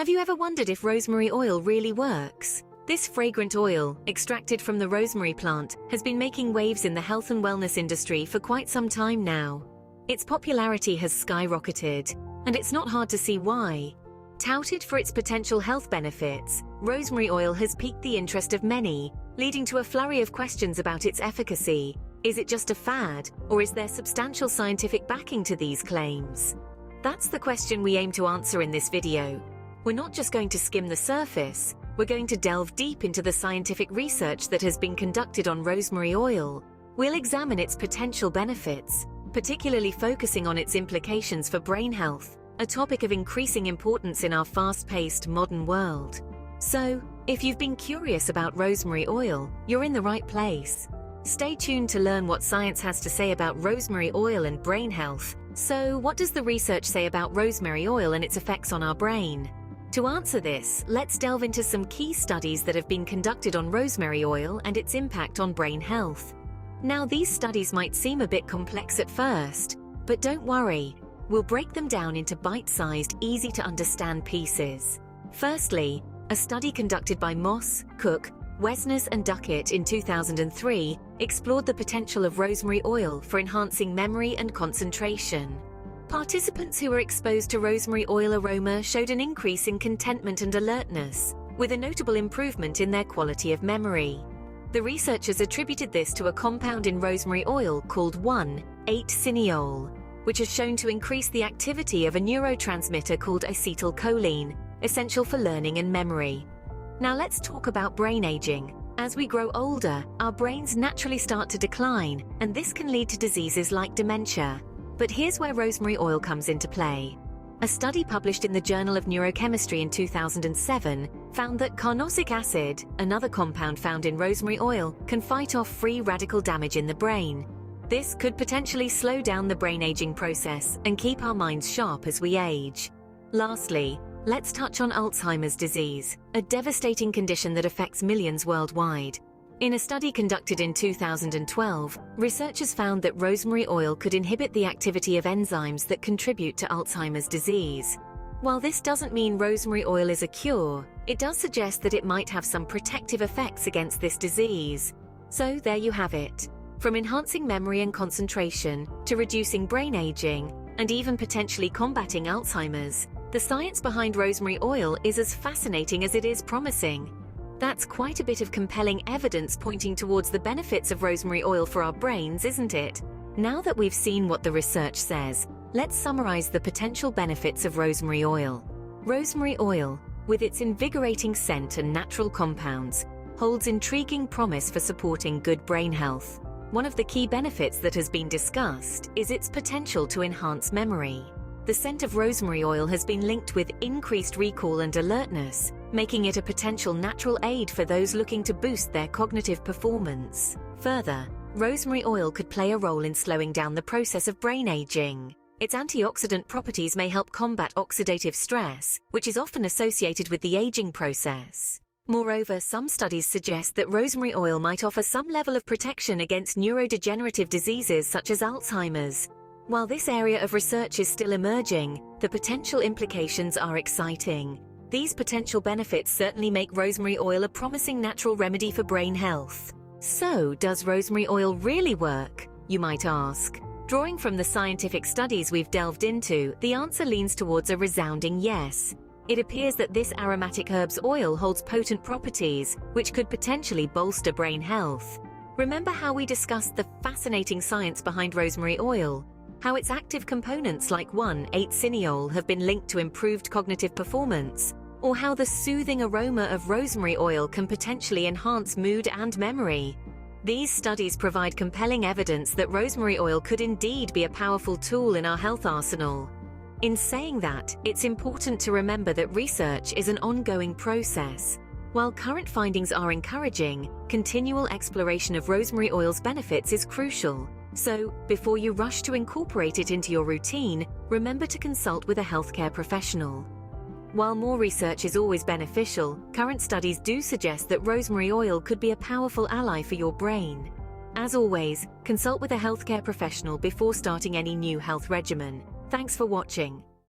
Have you ever wondered if rosemary oil really works? This fragrant oil, extracted from the rosemary plant, has been making waves in the health and wellness industry for quite some time now. Its popularity has skyrocketed, and it's not hard to see why. Touted for its potential health benefits, rosemary oil has piqued the interest of many, leading to a flurry of questions about its efficacy. Is it just a fad, or is there substantial scientific backing to these claims? That's the question we aim to answer in this video. We're not just going to skim the surface, we're going to delve deep into the scientific research that has been conducted on rosemary oil. We'll examine its potential benefits, particularly focusing on its implications for brain health, a topic of increasing importance in our fast-paced modern world. So, if you've been curious about rosemary oil, you're in the right place. Stay tuned to learn what science has to say about rosemary oil and brain health. So, what does the research say about rosemary oil and its effects on our brain? To answer this, let's delve into some key studies that have been conducted on rosemary oil and its impact on brain health. Now, these studies might seem a bit complex at first, but don't worry. We'll break them down into bite-sized, easy-to-understand pieces. Firstly, a study conducted by Moss, Cook, Wesners and Duckett in 2003 explored the potential of rosemary oil for enhancing memory and concentration. Participants who were exposed to rosemary oil aroma showed an increase in contentment and alertness, with a notable improvement in their quality of memory. The researchers attributed this to a compound in rosemary oil called 1,8-cineol, which is shown to increase the activity of a neurotransmitter called acetylcholine, essential for learning and memory. Now let's talk about brain aging. As we grow older, our brains naturally start to decline, and this can lead to diseases like dementia. But here's where rosemary oil comes into play. A study published in the Journal of Neurochemistry in 2007 found that carnosic acid, another compound found in rosemary oil, can fight off free radical damage in the brain. This could potentially slow down the brain aging process and keep our minds sharp as we age. Lastly, let's touch on Alzheimer's disease, a devastating condition that affects millions worldwide. In a study conducted in 2012, researchers found that rosemary oil could inhibit the activity of enzymes that contribute to Alzheimer's disease. While this doesn't mean rosemary oil is a cure, it does suggest that it might have some protective effects against this disease. So there you have it. From enhancing memory and concentration, to reducing brain aging, and even potentially combating Alzheimer's, the science behind rosemary oil is as fascinating as it is promising. That's quite a bit of compelling evidence pointing towards the benefits of rosemary oil for our brains, isn't it? Now that we've seen what the research says, let's summarize the potential benefits of rosemary oil. Rosemary oil, with its invigorating scent and natural compounds, holds intriguing promise for supporting good brain health. One of the key benefits that has been discussed is its potential to enhance memory. The scent of rosemary oil has been linked with increased recall and alertness, making it a potential natural aid for those looking to boost their cognitive performance. Further, rosemary oil could play a role in slowing down the process of brain aging. Its antioxidant properties may help combat oxidative stress, which is often associated with the aging process. Moreover, some studies suggest that rosemary oil might offer some level of protection against neurodegenerative diseases such as Alzheimer's. While this area of research is still emerging, the potential implications are exciting. These potential benefits certainly make rosemary oil a promising natural remedy for brain health. So, does rosemary oil really work, you might ask? Drawing from the scientific studies we've delved into, the answer leans towards a resounding yes. It appears that this aromatic herb's oil holds potent properties, which could potentially bolster brain health. Remember how we discussed the fascinating science behind rosemary oil? How its active components like 1,8-cineol have been linked to improved cognitive performance? Or how the soothing aroma of rosemary oil can potentially enhance mood and memory? These studies provide compelling evidence that rosemary oil could indeed be a powerful tool in our health arsenal. In saying that, it's important to remember that research is an ongoing process. While current findings are encouraging, continual exploration of rosemary oil's benefits is crucial. So, before you rush to incorporate it into your routine, remember to consult with a healthcare professional. While more research is always beneficial, current studies do suggest that rosemary oil could be a powerful ally for your brain. As always, consult with a healthcare professional before starting any new health regimen. Thanks for watching.